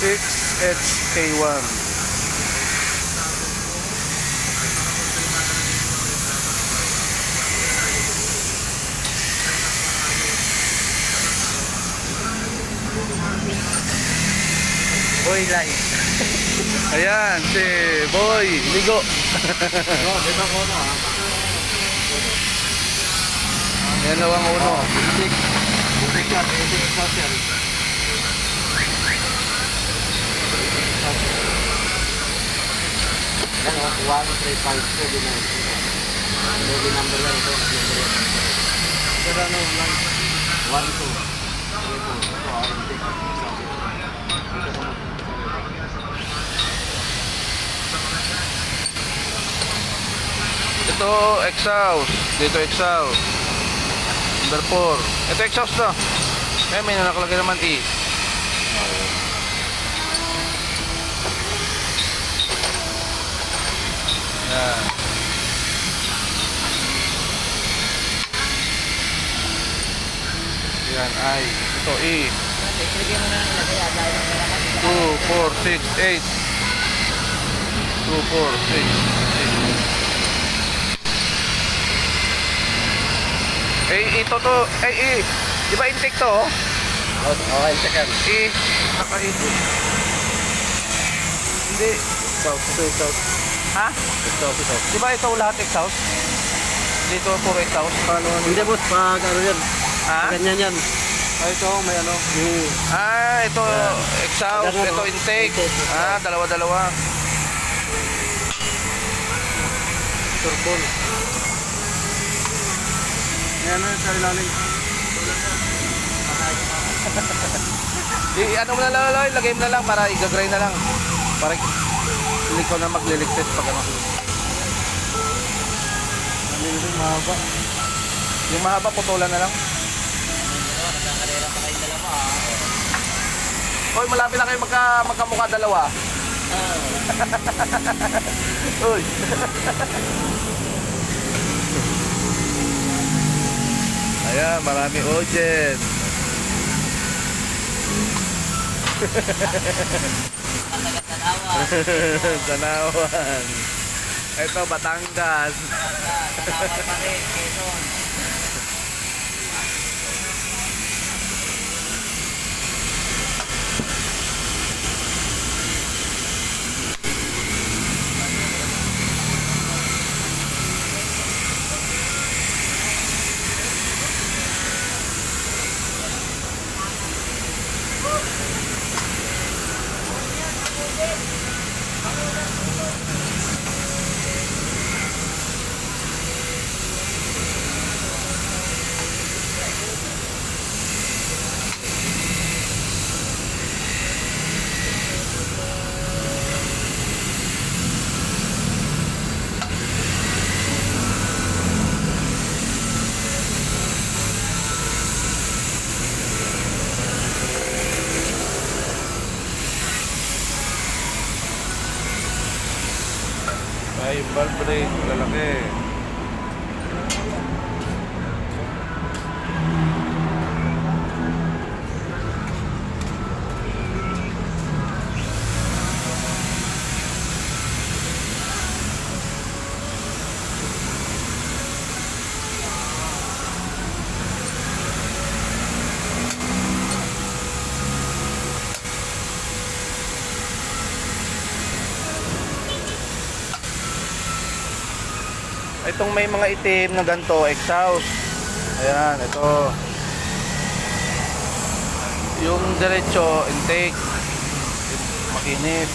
6HK1. Boy light. Ayan, si Boy Ligo. No, dito ko na. Yan daw ang uno. Basic. Basic yan. Basic social. Yan o, 1352 din ang ito. Lobby number yan ito. Pero ano, 1, 2. Ito, intake. Ito naman. Ito exhaust. Dito exhaust. Number 4. Ito exhaust na. Eh, may nakalagay naman E. Yan. Yan ay. Ito E. 2, 4, 6, 8. 2, 4, 6, 8. Eh, ito to. Eh, di ba intake to? Oh? Okay, second. Nakaipon. Hindi. Exhaust. Ha? Exhaust. Di ba ito lahat exhaust? Dito puro exhaust. Paano? Hindi boss, pag ano yan. Ha? Ganyan yan. Ito, may ano. Ito exhaust. Ganun, Ito oh. intake. Intake. Dalawa-dalawa. Turbo. Ayan na, sa ilalim. Ano mo na lang, lagay mo na lang para i-grind na lang. Para hindi ko na magliligpit pag ano. Ano yung mahaba? Yung mahaba, putulan na lang. Nagkakalera pa kayong dalawa. Hoy, malapit na kayo magkamukha dalawa. Uy. Ayan, marami audience. Tanawan. Ito, Batangas. Tanawan pa rin, Quezon. Ay, yung valve brake, lalaki. Itong may mga itim na ganito, exhaust. Ayan, ito. Yung diretso, intake. Makinis.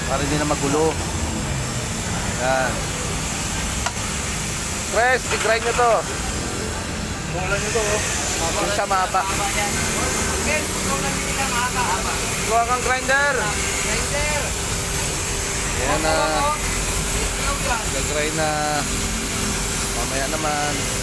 Para hindi na magulo. Ayan. Press, i-grind nyo to. Bungalan nyo to, oh. Yung sa mapa. Kuha kang grinder. Ayan na. Nag-grind na. Mamaya naman.